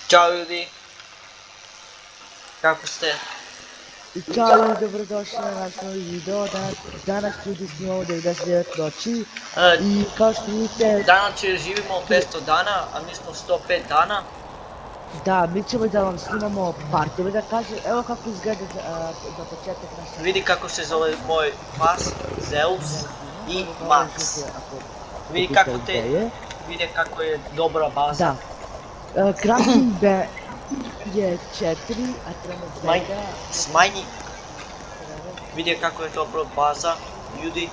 Ćao ljudi, kako ste? Ćao ljudi, dobrodošli na naš novi video. Danas ljudi snimamo 99 noći i kao što vidite... Danas živimo 500 dana, a mi smo 105 dana. Da, mi ćemo da vam snimamo partove, da kažem, evo kako izgleda za početak naša... Vidi kako se zove moj pas, Zeus i Max. Vidi kako je dobra baza. Da, crafting je 4, a treba da... Smanji. Vidi kako je dobra baza, ljudi.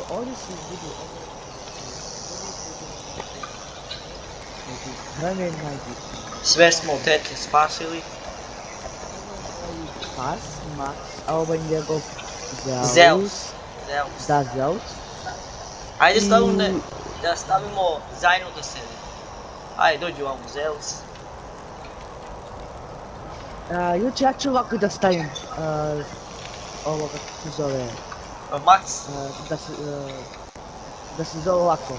Ovdje se vidi Sve smo tete spasili. Pas, Max, a ovo je njegov Zeus. Da, Zeus. Ajde da stavimo zajedno da sedi. Ajde, dođi vam Zeus. Juče ja ću ovako da stavim ovo kako se zove... Max? Da se zove ovako.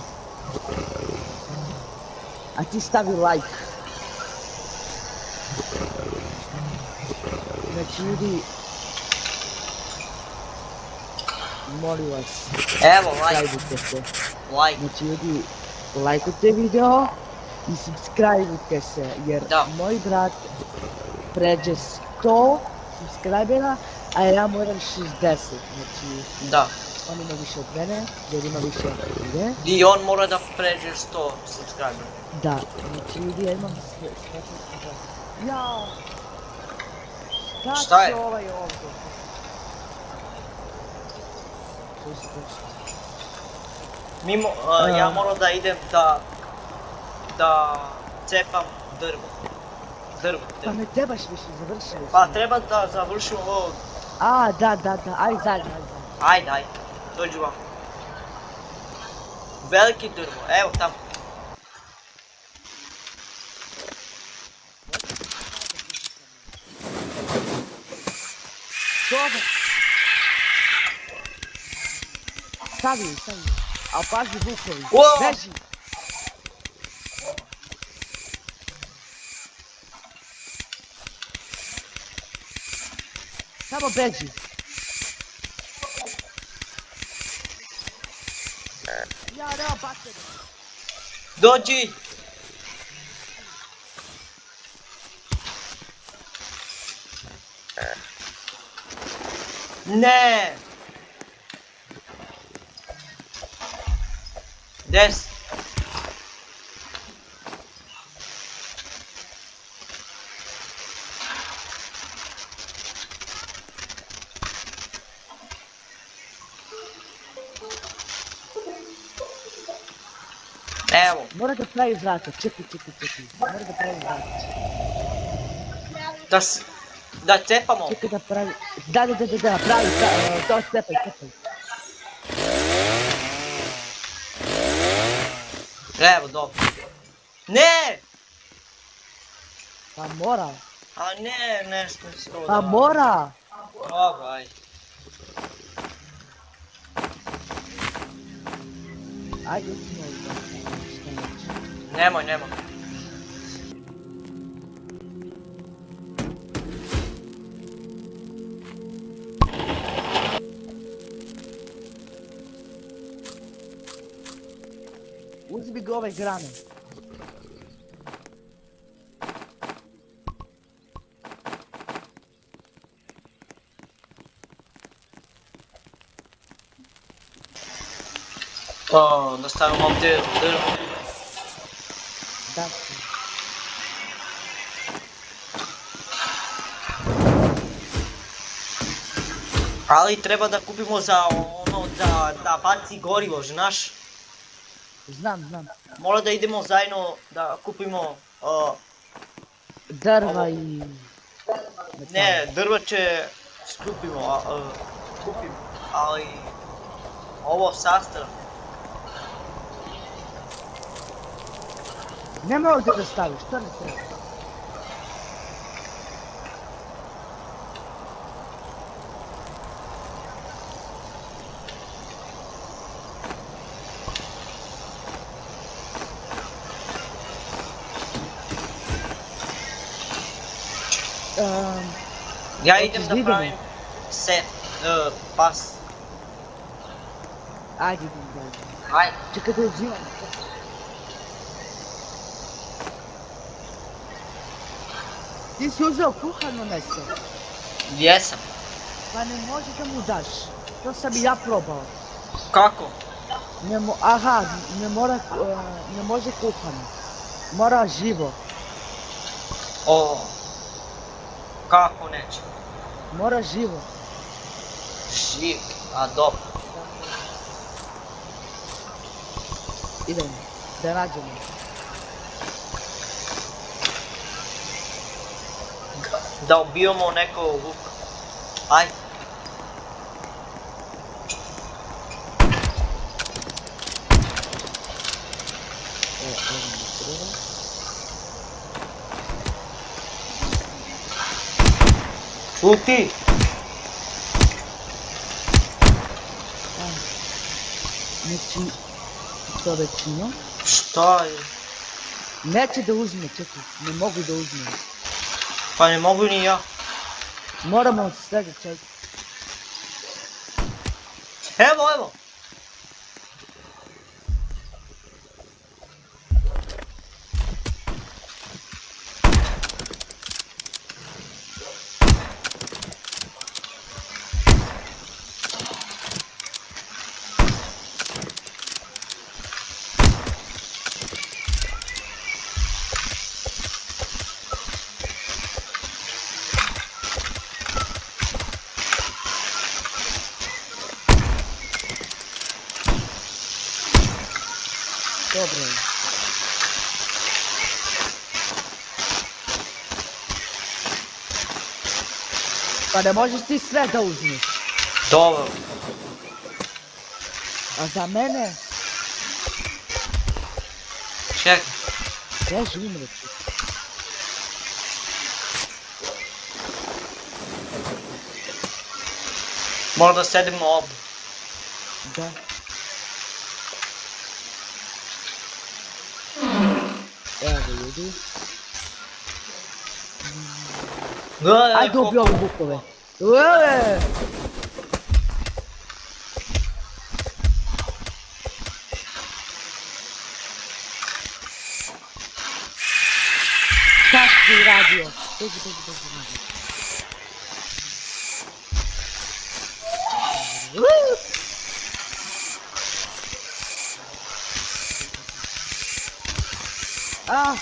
A ti stavi like. Znači ljudi... Molim vas. Evo, like. Znači ljudi, lajkujte video i subscribe-ujte se, jer moj brat pređe 100 subscribera, a ja moram 60, znači... Da. On ima više od mene, jer ima više od mene. I on mora da pređe 100 subscribera. Da, znači ljudi, ja imam 100 subscribera. Jao! Šta je? Kako ovaj ovdje? Ja moram da idem da cepam drvo. Pa ne trebaš više, završili. Pa treba da završim ovo. A, da, aj zajedno. Ajde, dođu vam. Veliki drvo, evo tamo. Dobro. Stavi. A pazi vukovi. Beži. Samo beži. Ja, nema batere. Dođi. Ne. Des. Evo. Mora da pravi vrata, čekaj. Mora da pravi vrata. Da cepamo? Čekaj da pravi... Da, pravi, to cepaj. Evo, dobro. Ne! Pa mora. A ne, nešto se to da... Pa mora! Dobro, ajde. Ajde, učinimo ovo. Nemoj. Uzmi ga ove grane. Da stavimo ovdje drvo. Da. Ali treba da kupimo za da baci gorivo, znaš? Znam. Mora da idemo zajedno da kupimo... Drva i... Ne, drva će skupimo, ali... Ovo sastav. Nemoj ovdje da staviš, to ne treba. Ja hoćeš idem da da idemo? pravim set, pas. Ajde idem dalje. Ajde. Čekaj da uzimam. Ti si uzeo kuhano meso, Jesam. pa ne može da mu daš. To sam i ja probao. Kako? Aha, ne može kuhano. Mora živo. O. Kako neće? Mora živo. Živ. A dobro. Idemo, da nađemo. Da ubijemo nekog vuka. Ajde. Ovo mi treba. Čuti. Znači, to većino. Šta je? Neće da uzme, čekaj, ne mogu da uzme. Pa ne mogu ni ja. Moramo se srediti, čekaj. Evo. Dobro je. Pa ne možeš ti sve da uzmeš. Dobro. A za mene, Čekaj. teži umreću. Možda sedimo ovdje. Da. Evo ljudi. Ajde ubi ove bukove. Uee! Šta si radio? Beži. Ah!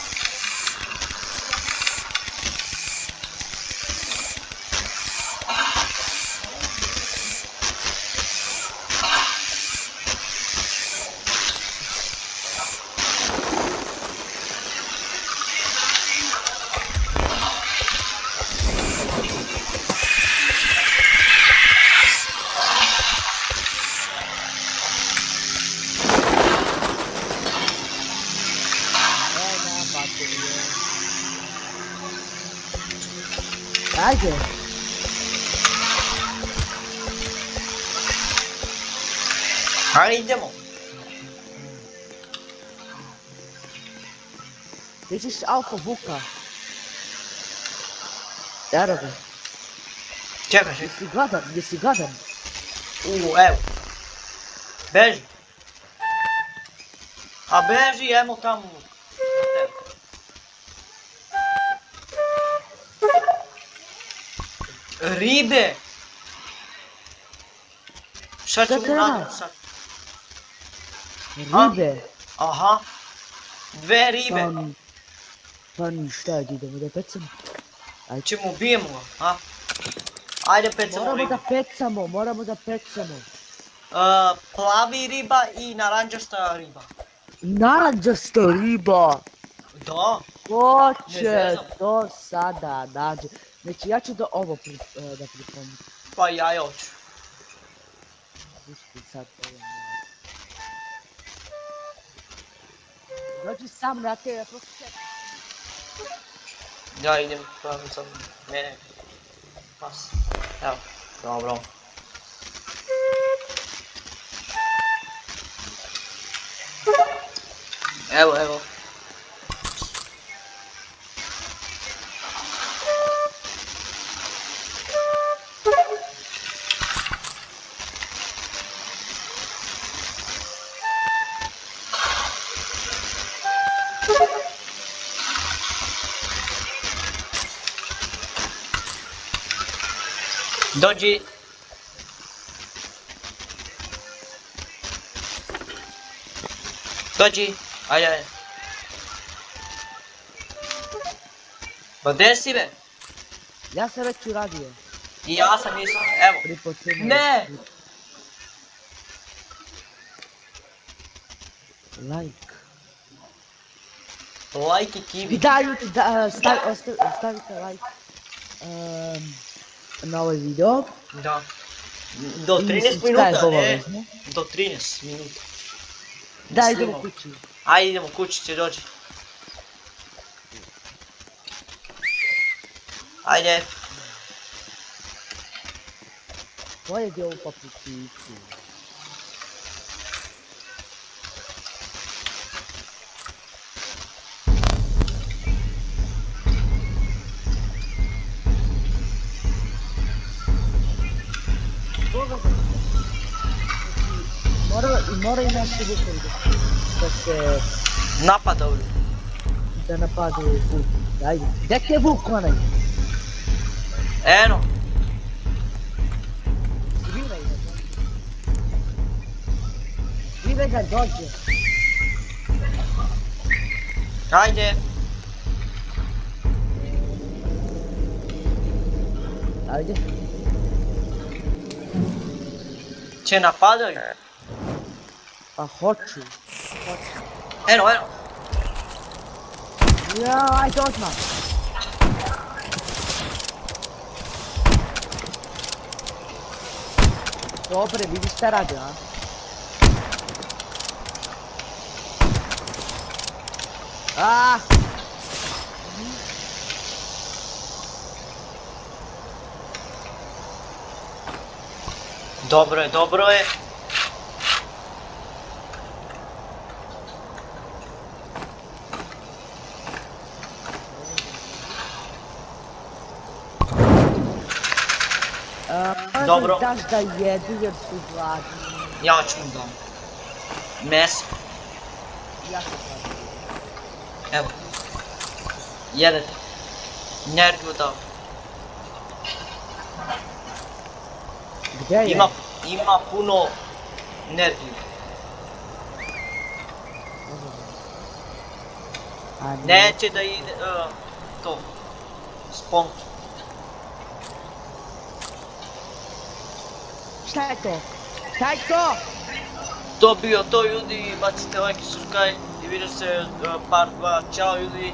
Ajde. Ajde idemo. Vidiš alfa vuka. Evo ga. Čekaj. Jesi gladan? Evo. Beži. A beži, ajmo tamo. Ribe. Šta ćemo raditi sad? Ribe? Aha. 2 ribe. Pa ništa, ajde idemo da pecamo. Ćemo ubijemo ga, a? Ajde pecamo ribe. Moramo da pecamo. Plavi riba i naranđasta riba. Naranđasta riba? Da. Ko će to sada nađe? Znači ja ću da ovo da pripremim. Pa ja hoću. Pusti sad ovo moje. Dođi sam na te, prosto čekaj. Ja idem, pravim sad mene. Pas. Evo, dobro. Evo. Dođi. Dođi. Ajde, ajde. Pa gdje si be? Ja sam već uradio. I ja sam isto, evo. Pripocimo. Ne! Like. Like i kiwi. I da ljudi, stavite like na ovaj video. Da. Do I 13 subscribe minuta, ne. obavezno. Do 13 minuta. Da, Snimamo. idemo kući. Ajde idemo kućice, dođi. Ajde. Pojedi ovu papricicu. Mora i naši vukovi da se... Napadaju. da napadaju vuk. Ajde, gdje je vuk onaj? Eno. Skrivaj ga, dođe. Skrivaj ga, dođe. Ajde. Ajde. Će napadaju. Pa hoću. Eno, eno. Ja, ajde odmah. Dobre, vidi šta radi, a? Ah! Dobro je, dobro je. Dobro. Daš da jedu jer su gladni. Ja ću mu dam. Meso. Ja se sad. Evo. Jedete. Energiju dam. Gdje je? Ima puno energije. A Neće da ide to. Spont. Šta je to? Šta je to? To bio to ljudi, bacite like i subscribe i vidimo se part 2. Ćao ljudi.